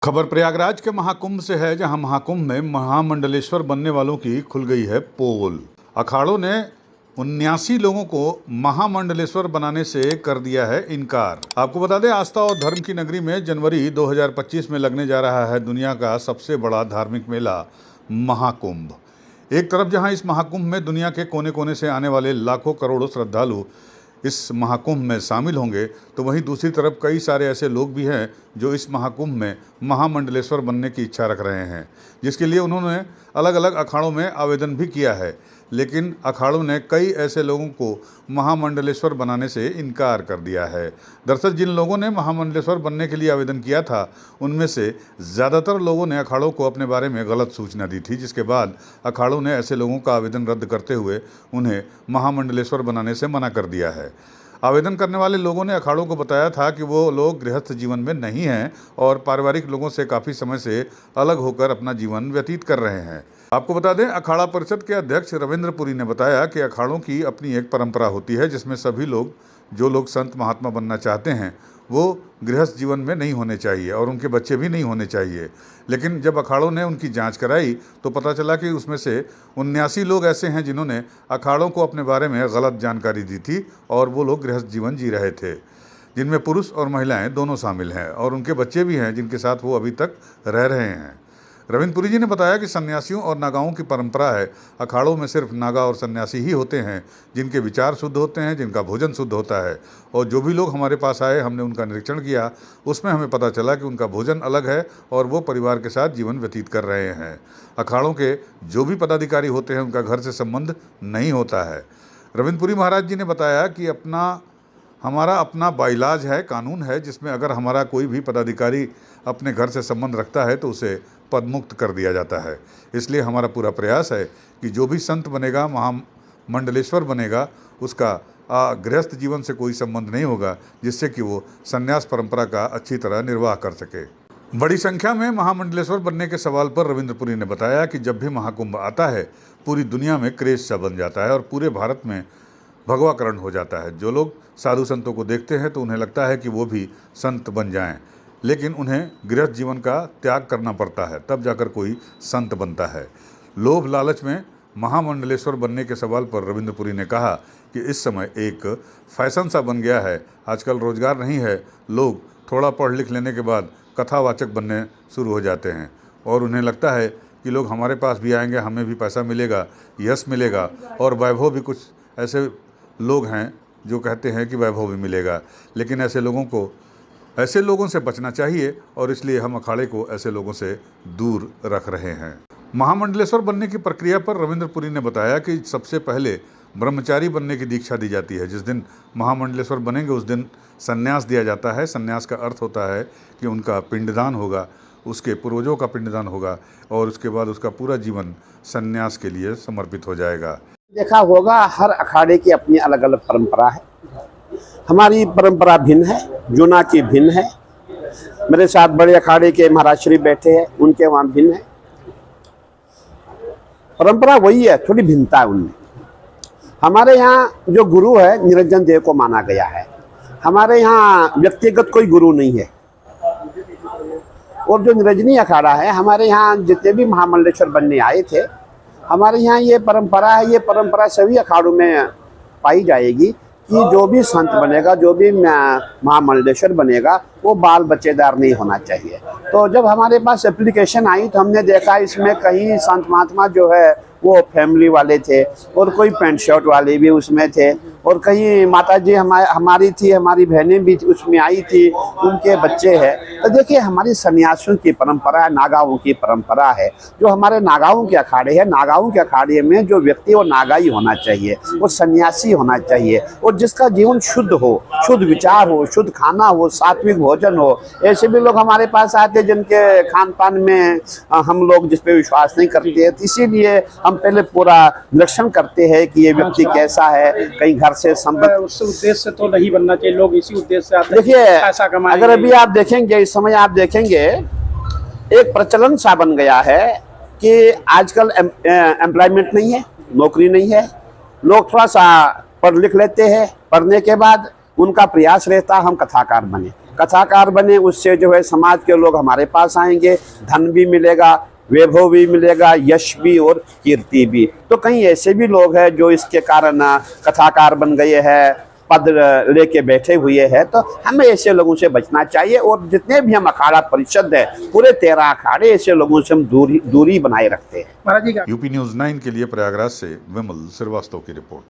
खबर प्रयागराज के महाकुंभ से है, जहां महाकुंभ में महामंडलेश्वर बनने वालों की खुल गई है पोल। अखाड़ों ने 79 लोगों को महामंडलेश्वर बनाने से कर दिया है इनकार। आपको बता दें, आस्था और धर्म की नगरी में जनवरी 2025 में लगने जा रहा है दुनिया का सबसे बड़ा धार्मिक मेला महाकुंभ। एक तरफ जहां इस महाकुंभ में दुनिया के कोने कोने से आने वाले लाखों करोड़ों श्रद्धालु इस महाकुंभ में शामिल होंगे, तो वहीं दूसरी तरफ कई सारे ऐसे लोग भी हैं जो इस महाकुंभ में महामंडलेश्वर बनने की इच्छा रख रहे हैं, जिसके लिए उन्होंने अलग अलग अखाड़ों में आवेदन भी किया है। लेकिन अखाड़ों ने कई ऐसे लोगों को महामंडलेश्वर बनाने से इनकार कर दिया है। दरअसल जिन लोगों ने महामंडलेश्वर बनने के लिए आवेदन किया था, उनमें से ज़्यादातर लोगों ने अखाड़ों को अपने बारे में गलत सूचना दी थी, जिसके बाद अखाड़ों ने ऐसे लोगों का आवेदन रद्द करते हुए उन्हें महामंडलेश्वर बनाने से मना कर दिया है। आवेदन करने वाले लोगों ने अखाड़ों को बताया था कि वो लोग गृहस्थ जीवन में नहीं हैं और पारिवारिक लोगों से काफ़ी समय से अलग होकर अपना जीवन व्यतीत कर रहे हैं। आपको बता दें, अखाड़ा परिषद के अध्यक्ष रविंद्र पुरी ने बताया कि अखाड़ों की अपनी एक परंपरा होती है, जिसमें सभी लोग जो लोग संत महात्मा बनना चाहते हैं वो गृहस्थ जीवन में नहीं होने चाहिए और उनके बच्चे भी नहीं होने चाहिए। लेकिन जब अखाड़ों ने उनकी जांच कराई तो पता चला कि उसमें से 79 लोग ऐसे हैं जिन्होंने अखाड़ों को अपने बारे में गलत जानकारी दी थी और वो लोग गृहस्थ जीवन जी रहे थे, जिनमें पुरुष और महिलाएं दोनों शामिल हैं और उनके बच्चे भी हैं जिनके साथ वो अभी तक रह रहे हैं। रविंद्र पुरी जी ने बताया कि सन्यासियों और नागाओं की परंपरा है, अखाड़ों में सिर्फ नागा और सन्यासी ही होते हैं जिनके विचार शुद्ध होते हैं, जिनका भोजन शुद्ध होता है। और जो भी लोग हमारे पास आए, हमने उनका निरीक्षण किया, उसमें हमें पता चला कि उनका भोजन अलग है और वो परिवार के साथ जीवन व्यतीत कर रहे हैं। अखाड़ों के जो भी पदाधिकारी होते हैं उनका घर से संबंध नहीं होता है। रविंद्र पुरी महाराज जी ने बताया कि हमारा अपना बाइलाज है, कानून है, जिसमें अगर हमारा कोई भी पदाधिकारी अपने घर से संबंध रखता है तो उसे पदमुक्त कर दिया जाता है। इसलिए हमारा पूरा प्रयास है कि जो भी संत बनेगा, महामंडलेश्वर बनेगा, उसका गृहस्थ जीवन से कोई संबंध नहीं होगा, जिससे कि वो संन्यास परंपरा का अच्छी तरह निर्वाह कर सके। बड़ी संख्या में महामंडलेश्वर बनने के सवाल पर रविंद्र पुरी ने बताया कि जब भी महाकुंभ आता है पूरी दुनिया में क्रेज सा बन जाता है और पूरे भारत में भगवाकरण हो जाता है। जो लोग साधु संतों को देखते हैं तो उन्हें लगता है कि वो भी संत बन जाएं, लेकिन उन्हें गृहस्थ जीवन का त्याग करना पड़ता है, तब जाकर कोई संत बनता है। लोभ लालच में महामंडलेश्वर बनने के सवाल पर रविंद्र पुरी ने कहा कि इस समय एक फैशन सा बन गया है, आजकल रोजगार नहीं है, लोग थोड़ा पढ़ लिख लेने के बाद कथावाचक बनने शुरू हो जाते हैं और उन्हें लगता है कि लोग हमारे पास भी आएंगे, हमें भी पैसा मिलेगा, यश मिलेगा और वैभव भी। कुछ ऐसे लोग हैं जो कहते हैं कि वैभव भी मिलेगा, लेकिन ऐसे लोगों से बचना चाहिए और इसलिए हम अखाड़े को ऐसे लोगों से दूर रख रहे हैं। महामंडलेश्वर बनने की प्रक्रिया पर रविंद्र पुरी ने बताया कि सबसे पहले ब्रह्मचारी बनने की दीक्षा दी जाती है। जिस दिन महामंडलेश्वर बनेंगे उस दिन संन्यास दिया जाता है। संन्यास का अर्थ होता है कि उनका पिंडदान होगा, उसके पूर्वजों का पिंडदान होगा और उसके बाद उसका पूरा जीवन संन्यास के लिए समर्पित हो जाएगा। देखा होगा, हर अखाड़े की अपनी अलग अलग परंपरा है। हमारी परंपरा भिन्न है, जूना की भिन्न है। मेरे साथ बड़े अखाड़े के महाराज श्री बैठे हैं, उनके वहाँ भिन्न है। परंपरा वही है, थोड़ी भिन्नता है उनमें। हमारे यहाँ जो गुरु है निरंजन देव को माना गया है। हमारे यहाँ व्यक्तिगत कोई गुरु नहीं है। और जो निरंजनी अखाड़ा है, हमारे यहाँ जितने भी महामंडलेश्वर बनने आए थे, हमारे यहाँ ये परंपरा है। ये परंपरा सभी अखाड़ों में पाई जाएगी कि जो भी संत बनेगा, जो भी महामंडलेश्वर बनेगा, वो बाल बच्चेदार नहीं होना चाहिए। तो जब हमारे पास एप्लीकेशन आई तो हमने देखा इसमें कई संत महात्मा जो है वो फैमिली वाले थे और कोई पैंट शर्ट वाले भी उसमें थे और कई माता जी हमारी थी, हमारी बहनें भी उसमें आई थी, उनके बच्चे हैं। तो देखिए, हमारी सन्यासियों की परंपरा है, नागाओं की परंपरा है। जो हमारे नागाओं के अखाड़े हैं, नागाओं के अखाड़े में जो व्यक्ति वो नागाई होना चाहिए, वो सन्यासी होना चाहिए और जिसका जीवन शुद्ध हो, शुद्ध विचार हो, शुद्ध खाना हो, सात्विक भोजन हो। ऐसे भी लोग हमारे पास आते जिनके खान पान में हम लोग जिस पे विश्वास नहीं करते हैं, इसीलिए हम पहले पूरा निरीक्षण करते हैं कि ये व्यक्ति कैसा है, कहीं घर से संबंध। उस उद्देश्य से तो नहीं बनना चाहिए, लोग इसी उद्देश्य से आते हैं। देखिए, अगर अभी आप देखेंगे, इस समय आप देखेंगे एक प्रचलन सा बन गया है कि आजकल एम्प्लॉयमेंट नहीं है, नौकरी नहीं है। लोग थोड़ा सा पढ़ लिख लेते हैं, पढ़ने के बाद उनका प्रयास रहता हम कथाकार बने। कथाकार बने, उससे जो है समाज के लोग हमारे पास आएंगे, धन भी मिलेगा, वैभव भी मिलेगा, यश भी और कीर्ति भी। तो कई ऐसे भी लोग हैं जो इसके कारण कथाकार बन गए हैं, पद लेके बैठे हुए हैं। तो हमें ऐसे लोगों से बचना चाहिए और जितने भी हम अखाड़ा परिषद है, पूरे 13 अखाड़े, ऐसे लोगों से हम दूरी बनाए रखते हैं। महाराज जी का यूपी न्यूज़ 9 के लिए प्रयागराज से विमल श्रीवास्तव की रिपोर्ट।